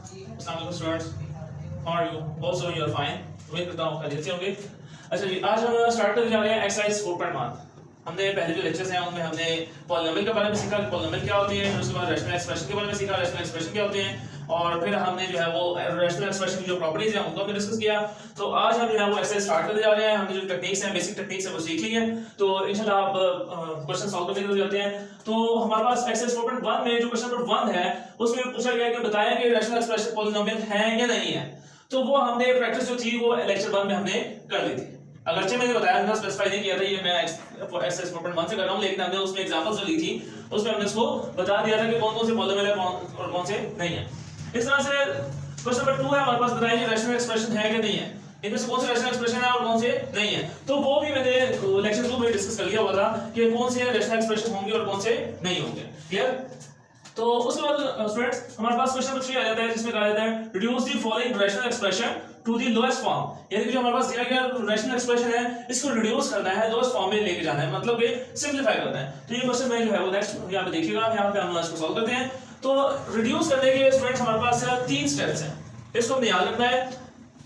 अस्सलाम वालेकुम students, how are you? Hope so you are fine. उम्मीद करता हूं खैरियत से होंगे। अच्छा जी, आज हम स्टार्ट करने जा रहे हैं एक्सरसाइज 4.1। हमने पहले जो लेक्चर्स हैं उनमें हमने पॉलिनोमियल के बारे में सीखा कि पॉलिनोमियल क्या होती है, फिर उसके बाद रैशनल एक्सप्रेशन के बारे में सीखा रैशनल एक्सप्रेशन क्या होते हैं, और फिर हमने जो है वो रैशनल एक्सप्रेशन की जो प्रॉपर्टीज हैं उनको हमने डिस्कस किया। तो आज हम जो है वो एक्सरसाइज स्टार्ट करने जा रहे हैं। हमने जो टेक्निक्स हैं, बेसिक टेक्निक्स हैं वो सीख ली हैं, तो इंशाल्लाह अब क्वेश्चन सॉल्व करने के लिए जाते हैं। तो हमारे पास एक्सरसाइज 4.1 में जो क्वेश्चन नंबर 1 है उसमें पूछा गया है कि बताएं कि रैशनल एक्सप्रेशन पॉलिनोमियल है या नहीं है। तो वो हमने प्रैक्टिस जो थी वो लेक्चर 1 में हमने कर ली थी। अगरचे मैंने बताया था, स्पेसिफाई नहीं किया था, ये मैं एक्सरसाइज 4.1 से कर रहा हूं, लेकिन हमने उसमें एग्जांपल्स जो ली थी उसमें हमने इसको बता दिया था कि कौन कौन से पॉलिनोमियल है और कौन से नहीं है। इस तरह से क्वेश्चन नंबर 2 है हमारे पास, बताइए कि रैशनल एक्सप्रेशन है कि नहीं है, इनमें से कौन से रैशनल एक्सप्रेशन है और कौन से नहीं है। तो वो भी मैंने लेक्चर 2 में डिस्कस कर लिया हुआ था कि कौन से रैशनल एक्सप्रेशन होंगे और कौन से नहीं होंगे। क्लियर? तो उसके बाद स्टूडेंट्स हमारे पास क्वेश्चन नंबर 3 आ जाता है, जिसमें कहा जाता है reduce the following rational expression to the lowest form. यानी कि जो हमारे पास दिया गया रैशनल एक्सप्रेशन है इसको रिड्यूस करना है, लोएस्ट फॉर्म में लेके जाना है, मतलब कि सिंपलीफाई करना है। तो ये क्वेश्चन में जो है वो नेक्स्ट यहां पे देखिएगा, यहां पे हम इसको सॉल्व करते हैं। तो रिड्यूस करने के स्टूडेंट्स हमारे पास 3 स्टेप्स हैं, इसको हमने याद रखना है,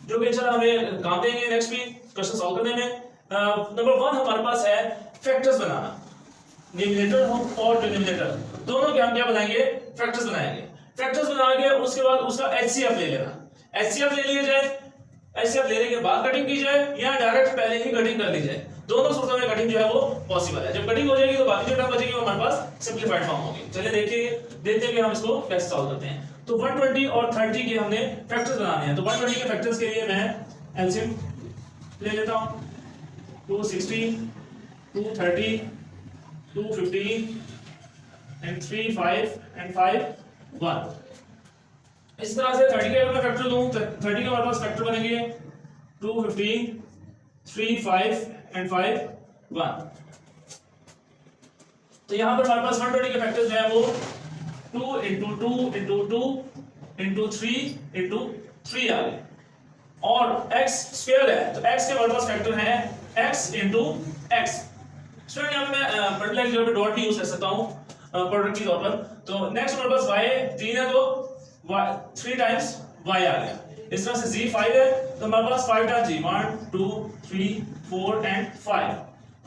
जो कि इंशाल्लाह हमें काम देंगे नेक्स्ट भी क्वेश्चन सॉल्व करने में। नंबर 1 हमारे पास है फैक्टर्स बनाना, न्यूमरेटर हो और डिनोमिनेटर दोनों के हम क्या बनाएंगे, फैक्टर्स बनाएंगे। फैक्टर्स बनाएंगे उसके बाद उसका एचसीएफ ले लेना, एचसीएफ ले लिया जाए, एचसीएफ लेने के बाद कटिंग की जाए या डायरेक्ट पहले ही कटिंग कर ली जाए। दोनों सूरतों में कटिंग जो है वो पॉसिबल है। जब कटिंग हो जाएगी तो बाकी जो टर्म बचेगी वो हमारे पास सिंपलीफाइड फॉर्म होगी। चलिए देखते हैं कि हम इसको कैसे सॉल्व करते हैं। तो 120 और 30 के हमने फैक्टर्स बनाने हैं। तो 120 के फैक्टर्स के लिए मैं एलसीएम ले लेता हूं, 260 230 250 and 3 5 and 5 1। इस तरह से 30 के अगर मैं फैक्टर लूं तो 30 के हमारे पास फैक्टर बनेंगे 250 3 5 and 5 1। तो यहां पर हमारे पास 120 के फैक्टर्स जो है वो 2 into 2 into 2 into 3 into 3 आ गए, और x स्क्वायर है तो x के हमारे पास फैक्टर है x into x। स्टूडेंट यहां पे मैं मल्टीप्लाई की जगह पे डॉट भी यूज कर सकता हूं प्रोडक्ट के तौर पर। तो नेक्स्ट हमारे पास y 3 है तो 3 टाइम्स y आ गया। इस तरह से z 5 है तो हमारे पास 5 टाइम्स g, 1 2 3 4 एंड 5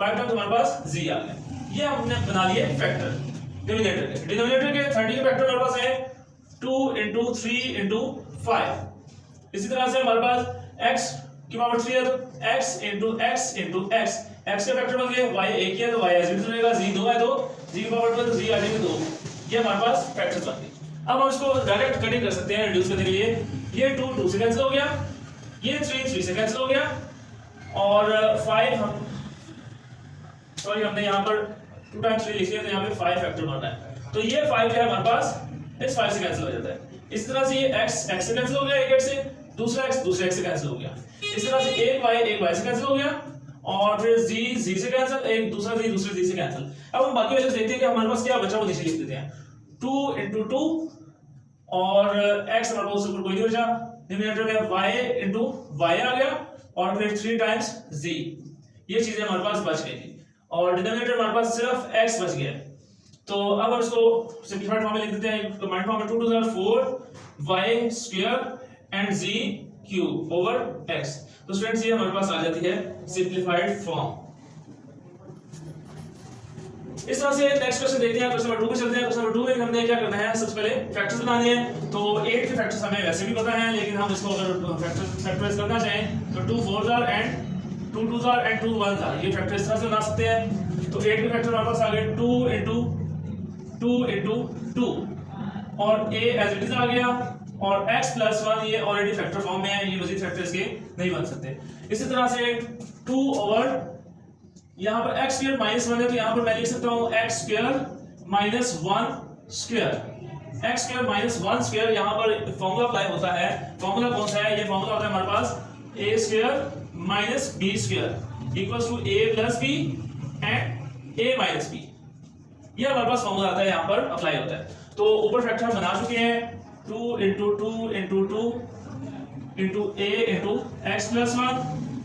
टाइम्स हमारे पास z आ गया। ये हमने बना लिए फैक्टर डिनोमिनेटर के। डिनोमिनेटर के 30 के फैक्टर हमारे पास है 2 into 3 into 5। इसी तरह से हमारे पास x की पावर 3 है तो x into x into x, x के फैक्टर बन गए, y 1 है तो y ऐसे भी रहेगा, z 2 है तो z की पावर 2 है तो z आ जाएगी 2। ये हमारे पास फैक्टर्स बन गए। अब हम इसको डायरेक्ट कटिंग कर सकते हैं रिड्यूस करने के लिए। ये 2 2 से कैंसिल हो गया, ये 3 3 से कैंसिल हो गया, और 5 हम सॉरी हमने यहां पर 2 टाइम्स 3 लिख लिया तो यहां पे 5 फैक्टर बन रहा है। तो ये 5 जो है हमारे पास इस 5 से कैंसिल हो जाता है। इस तरह से ये x x से कैंसिल हो गया, एक x से, दूसरा x दूसरे x से कैंसिल हो गया। इस तरह से एक y से कैंसिल हो गया, और फिर z से कैंसिल, एक दूसरा z दूसरे z से कैंसिल। अब हम बाकी वैल्यूज देखते हैं कि हमारे पास क्या बचा, वो नीचे लिख देते हैं। 2 into 2 और x हमारे पास ऊपर कोई नहीं बचा, डिनोमिनेटर में y into y आ गया, और फिर 3 टाइम्स z। ये चीजें हमारे पास बच गई थी, और डिनोमिनेटर हमारे पास सिर्फ x बच गया। तो अब हम इसको सिंपलीफाइड फॉर्म में लिख देते हैं। कंबाइंड फॉर्म में 2 2 4 y square and z cube over x। तो स्टूडेंट्स ये हमारे पास आ जाती है सिंपलीफाइड फॉर्म। इस तरह से नेक्स्ट क्वेश्चन देखते हैं, क्वेश्चन नंबर 2 पे चलते हैं। क्वेश्चन नंबर 2 में हमने क्या करना है, सबसे पहले फैक्टर्स बनाने हैं। तो 8 के फैक्टर्स हमें वैसे भी पता है, लेकिन हम इसको अगर फैक्टराइज करना चाहें तो 2 4s are and 2 2s are and 2 1s are, ये फैक्टर इस तरह से बना सकते हैं। तो 8 के फैक्टर हमारे पास आ गए 2 into 2 into 2, और a एज इट इज आ गया, और x plus 1 ये ऑलरेडी फैक्टर फॉर्म में है, ये मजीद फैक्टर इसके नहीं बन सकते। इसी तरह से 2 ओवर यहाँ पर x स्क्वायर माइनस 1 है तो यहाँ पर मैं लिख सकता हूँ x square minus 1 square. x square minus 1 square यहाँ पर फॉर्मूला अप्लाई होता है। फॉर्मूला कौन सा है, ये फॉर्मूला होता है हमारे पास a square minus b square equals to a plus b and a minus b। ये हमारे पास फॉर्मूला आता है, यहाँ पर अप्लाई होता है। तो ऊपर फैक्टर हम बना चुके हैं, 2 into 2 into 2 into a into x plus 1,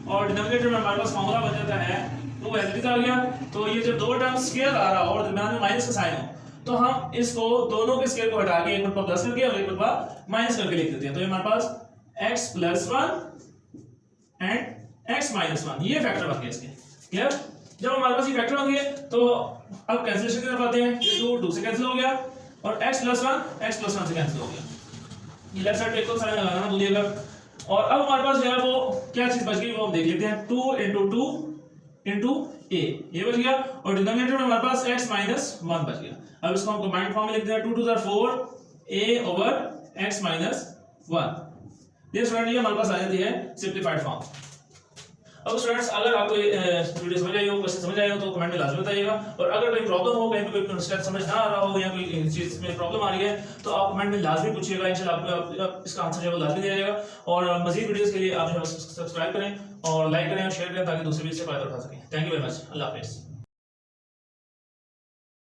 और डिनोमिनेटर में हमारे पास फॉर्मूला बन जाता है 2 एज इट इज आ गया। तो ये जब दो टर्म स्क्वायर आ रहा हो और दरमियान में माइनस का साइन हो तो हम इसको दोनों के स्केयर को हटा के एक मरतबा प्लस करके और एक मरतबा माइनस करके लिख देते हैं। तो ये हमारे पास x + 1 एंड x - 1 ये फैक्टर बन गए इसके। क्लियर? जब हमारे पास ये फैक्टर बन गए तो अब कैंसिलेशन की तरफ आते हैं। ये 2 से कैंसिल हो गया और x + 1 x + 1 से कैंसिल हो गया। ये लेफ्ट साइड पे इक्वल साइन लगाना ना भूलिएगा। और अब हमारे पास जो है वो क्या चीज बच गई वो हम देख लेते हैं। 2 × 2 × a ये बच गया और डिनोमिनेटर में हमारे पास x - 1 बच गया। अब इसको हम कंबाइंड फॉर्म में लिख देते हैं 2 × 2 = 4 a/x - 1। ये स्टूडेंट ये हमारे पास आ जाती है सिंपलीफाइड फॉर्म। अब स्टूडेंट्स अगर आपको वीडियो समझ आई हो, क्वेश्चन समझ आए हो तो कमेंट में लाजमी बताइएगा। और अगर कोई प्रॉब्लम हो, कहीं पे कोई स्टेप समझ ना आ रहा हो या कोई चीज में प्रॉब्लम आ रही है तो आप कमेंट में लाजमी पूछिएगा। इंशाल्लाह आपको इसका आंसर जो है वो लाजमी दिया जाएगा। और मजीद वीडियोस के लिए आप सब्सक्राइब करें और लाइक करें और शेयर करें ताकि दूसरे भी इससे फायदा उठा सकें। Thank you very much. अल्लाह हाफिज़।